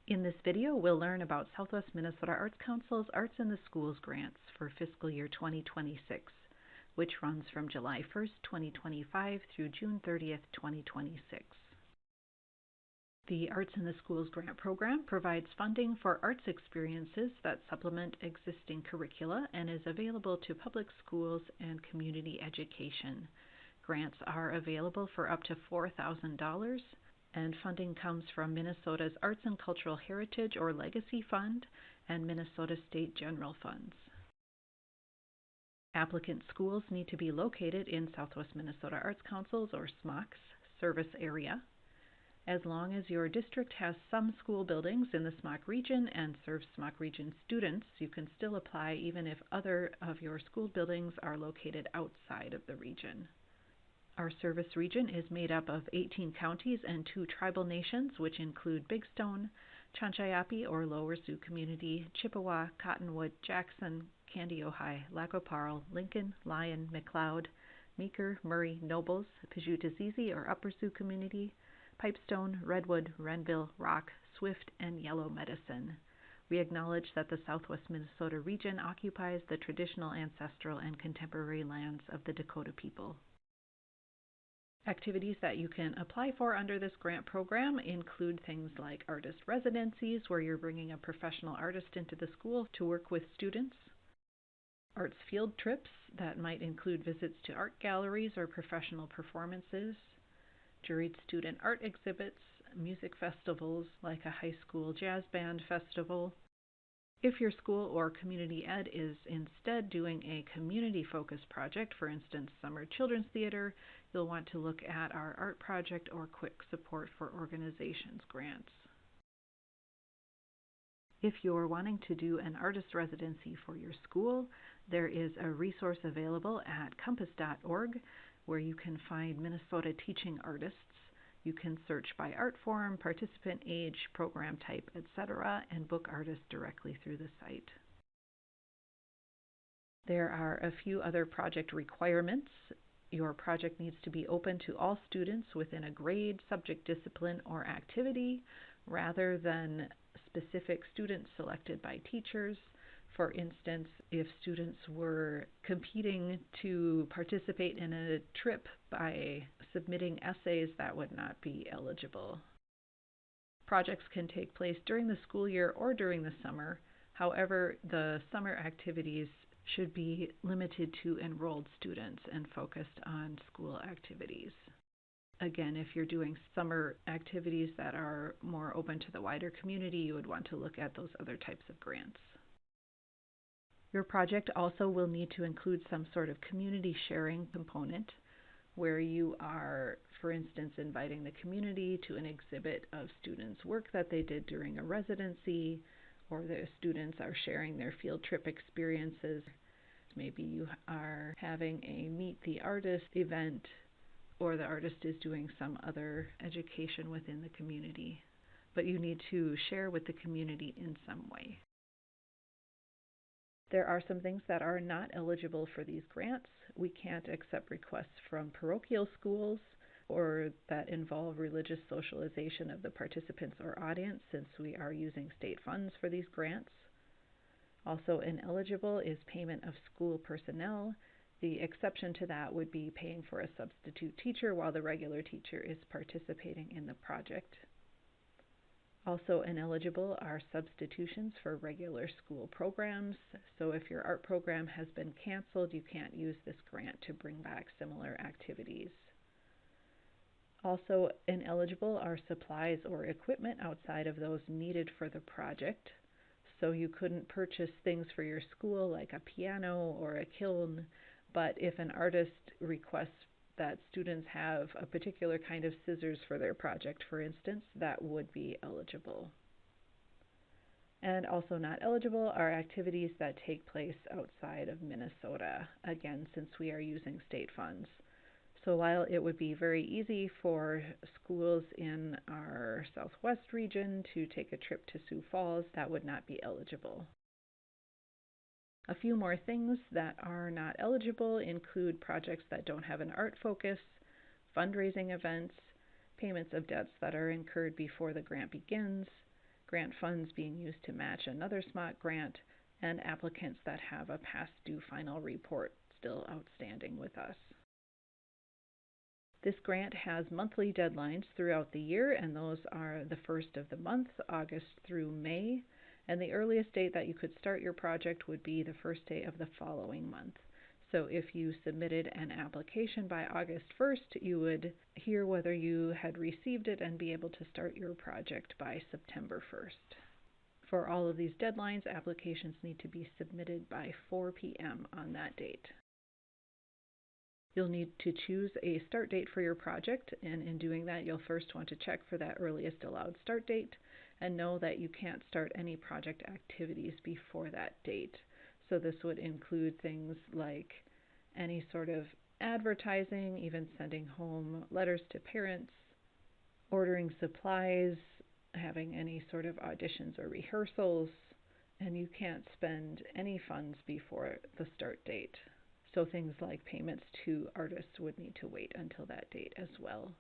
In this video, we'll learn about Southwest Minnesota Arts Council's Arts in the Schools grants for fiscal year 2026, which runs from July 1st, 2025 through June 30th, 2026. The Arts in the Schools grant program provides funding for arts experiences that supplement existing curricula and is available to public schools and community education. Grants are available for up to $4,000, and funding comes from Minnesota's Arts and Cultural Heritage or Legacy Fund and Minnesota State General Funds. Applicant schools need to be located in Southwest Minnesota Arts Council's or SMOC's service area. As long as your district has some school buildings in the SMOC region and serves SMOC region students, you can still apply even if other of your school buildings are located outside of the region. Our service region is made up of 18 counties and 2 tribal nations, which include Big Stone, Chanchayapi or Lower Sioux Community, Chippewa, Cottonwood, Jackson, Candy, Ojai, Lac Parle, Lincoln, Lyon, McLeod, Meeker, Murray, Nobles, Pajutazizi or Upper Sioux Community, Pipestone, Redwood, Renville, Rock, Swift, and Yellow Medicine. We acknowledge that the Southwest Minnesota region occupies the traditional, ancestral, and contemporary lands of the Dakota people. Activities that you can apply for under this grant program include things like artist residencies, where you're bringing a professional artist into the school to work with students, arts field trips that might include visits to art galleries or professional performances, juried student art exhibits, music festivals like a high school jazz band festival. If your school or community ed is instead doing a community-focused project, for instance, Summer Children's Theater, you'll want to look at our art project or quick support for organizations grants. If you're wanting to do an artist residency for your school, there is a resource available at compass.org where you can find Minnesota teaching artists. You can search by art form, participant age, program type, etc., and book artists directly through the site. There are a few other project requirements. Your project needs to be open to all students within a grade, subject discipline, or activity, rather than specific students selected by teachers. For instance, if students were competing to participate in a trip by submitting essays, that would not be eligible. Projects can take place during the school year or during the summer. However, the summer activities should be limited to enrolled students and focused on school activities. Again, if you're doing summer activities that are more open to the wider community, you would want to look at those other types of grants. Your project also will need to include some sort of community sharing component where you are, for instance, inviting the community to an exhibit of students' work that they did during a residency, or the students are sharing their field trip experiences. Maybe you are having a Meet the Artist event, or the artist is doing some other education within the community. But you need to share with the community in some way. There are some things that are not eligible for these grants. We can't accept requests from parochial schools or that involve religious socialization of the participants or audience, since we are using state funds for these grants. Also ineligible is payment of school personnel. The exception to that would be paying for a substitute teacher while the regular teacher is participating in the project. Also ineligible are substitutions for regular school programs. So if your art program has been canceled, you can't use this grant to bring back similar activities. Also ineligible are supplies or equipment outside of those needed for the project. So you couldn't purchase things for your school like a piano or a kiln, but if an artist requests that students have a particular kind of scissors for their project, for instance, that would be eligible. And also not eligible are activities that take place outside of Minnesota, again, since we are using state funds. So while it would be very easy for schools in our Southwest region to take a trip to Sioux Falls, that would not be eligible. A few more things that are not eligible include projects that don't have an art focus, fundraising events, payments of debts that are incurred before the grant begins, grant funds being used to match another SMOC grant, and applicants that have a past due final report still outstanding with us. This grant has monthly deadlines throughout the year, and those are the first of the month, August through May, and the earliest date that you could start your project would be the first day of the following month. So if you submitted an application by August 1st, you would hear whether you had received it and be able to start your project by September 1st. For all of these deadlines, applications need to be submitted by 4 p.m. on that date. You'll need to choose a start date for your project, and in doing that, you'll first want to check for that earliest allowed start date and know that you can't start any project activities before that date. So this would include things like any sort of advertising, even sending home letters to parents, ordering supplies, having any sort of auditions or rehearsals, and you can't spend any funds before the start date. So things like payments to artists would need to wait until that date as well.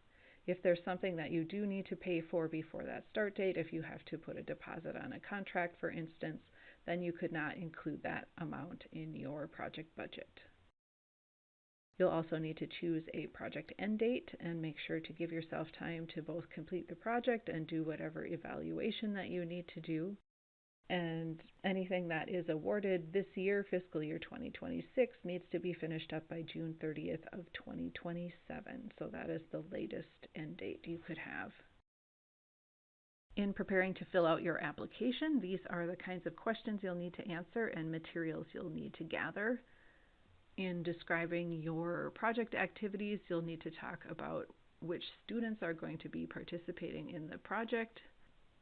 If there's something that you do need to pay for before that start date, if you have to put a deposit on a contract, for instance, then you could not include that amount in your project budget. You'll also need to choose a project end date and make sure to give yourself time to both complete the project and do whatever evaluation that you need to do. And anything that is awarded this year, fiscal year 2026, needs to be finished up by June 30th of 2027. So that is the latest end date you could have. In preparing to fill out your application, these are the kinds of questions you'll need to answer and materials you'll need to gather. In describing your project activities, you'll need to talk about which students are going to be participating in the project,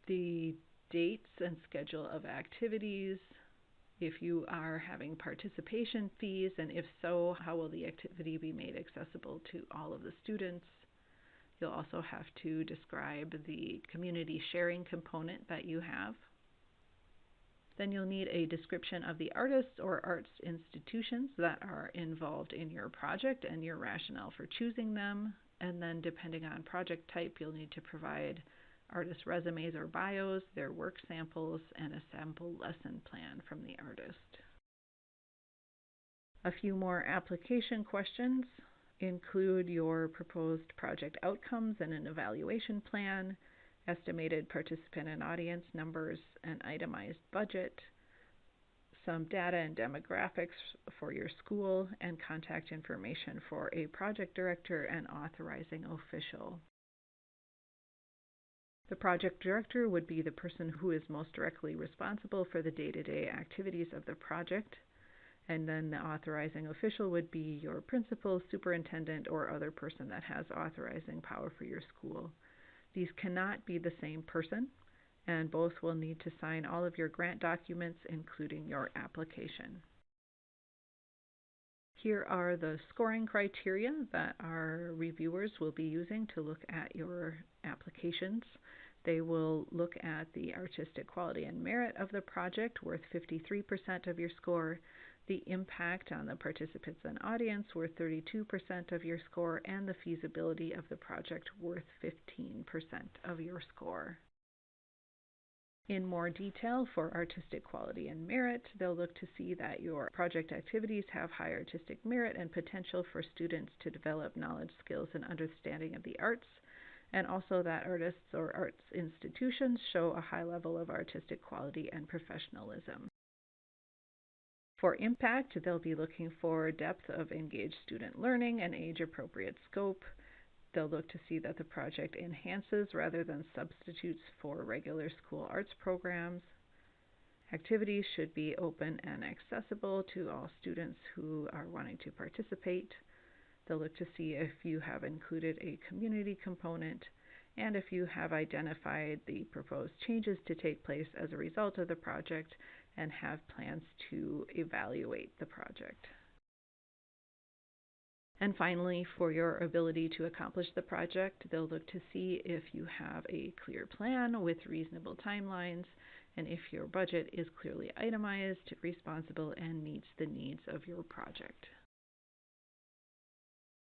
the dates and schedule of activities, if you are having participation fees, and if so, how will the activity be made accessible to all of the students. You'll also have to describe the community sharing component that you have. Then you'll need a description of the artists or arts institutions that are involved in your project and your rationale for choosing them. And then depending on project type, you'll need to provide artist resumes or bios, their work samples, and a sample lesson plan from the artist. A few more application questions include your proposed project outcomes and an evaluation plan, estimated participant and audience numbers, an itemized budget, some data and demographics for your school, and contact information for a project director and authorizing official. The project director would be the person who is most directly responsible for the day-to-day activities of the project, and then the authorizing official would be your principal, superintendent, or other person that has authorizing power for your school. These cannot be the same person, and both will need to sign all of your grant documents, including your application. Here are the scoring criteria that our reviewers will be using to look at your applications. They will look at the artistic quality and merit of the project, worth 53% of your score, the impact on the participants and audience, worth 32% of your score, and the feasibility of the project, worth 15% of your score. In more detail, for artistic quality and merit, they'll look to see that your project activities have high artistic merit and potential for students to develop knowledge, skills, and understanding of the arts, and also that artists or arts institutions show a high level of artistic quality and professionalism. For impact, they'll be looking for depth of engaged student learning and age-appropriate scope. They'll look to see that the project enhances rather than substitutes for regular school arts programs. Activities should be open and accessible to all students who are wanting to participate. They'll look to see if you have included a community component and if you have identified the proposed changes to take place as a result of the project and have plans to evaluate the project. And finally, for your ability to accomplish the project, they'll look to see if you have a clear plan with reasonable timelines and if your budget is clearly itemized, responsible, and meets the needs of your project.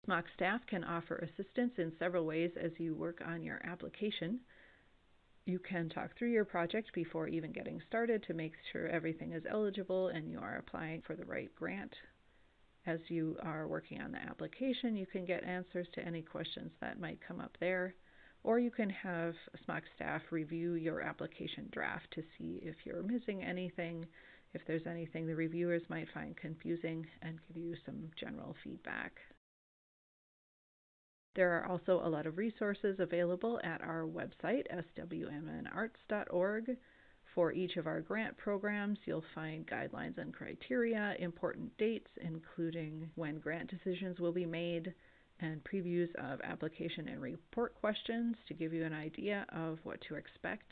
SMOC staff can offer assistance in several ways as you work on your application. You can talk through your project before even getting started to make sure everything is eligible and you are applying for the right grant. As you are working on the application, you can get answers to any questions that might come up there, or you can have SMOC staff review your application draft to see if you're missing anything, if there's anything the reviewers might find confusing, and give you some general feedback. There are also a lot of resources available at our website, swmnarts.org. For each of our grant programs, you'll find guidelines and criteria, important dates, including when grant decisions will be made, and previews of application and report questions to give you an idea of what to expect.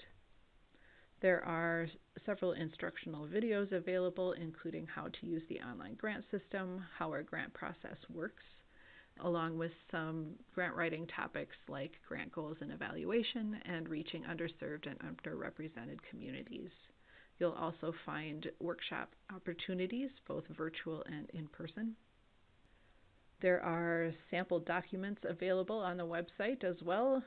There are several instructional videos available, including how to use the online grant system, how our grant process works, along with some grant writing topics like grant goals and evaluation and reaching underserved and underrepresented communities. You'll also find workshop opportunities, both virtual and in person. There are sample documents available on the website as well,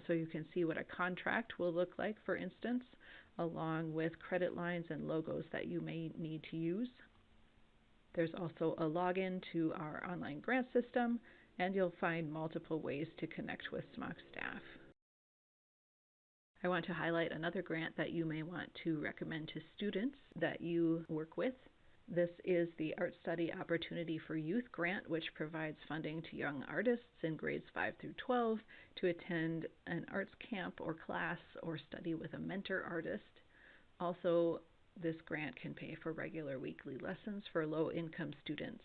so you can see what a contract will look like, for instance, along with credit lines and logos that you may need to use. There's also a login to our online grant system, and you'll find multiple ways to connect with SMOC staff. I want to highlight another grant that you may want to recommend to students that you work with. This is the Art Study Opportunity for Youth grant, which provides funding to young artists in grades 5 through 12 to attend an arts camp or class or study with a mentor artist. Also, this grant can pay for regular weekly lessons for low-income students.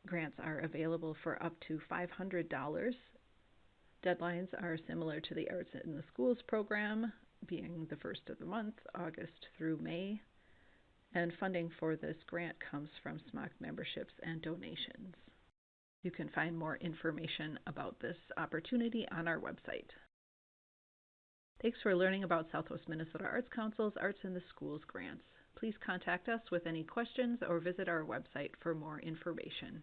Grants are available for up to $500. Deadlines are similar to the Arts in the Schools program, being the first of the month, August through May. And funding for this grant comes from SMOC memberships and donations. You can find more information about this opportunity on our website. Thanks for learning about Southwest Minnesota Arts Council's Arts in the Schools grants. Please contact us with any questions or visit our website for more information.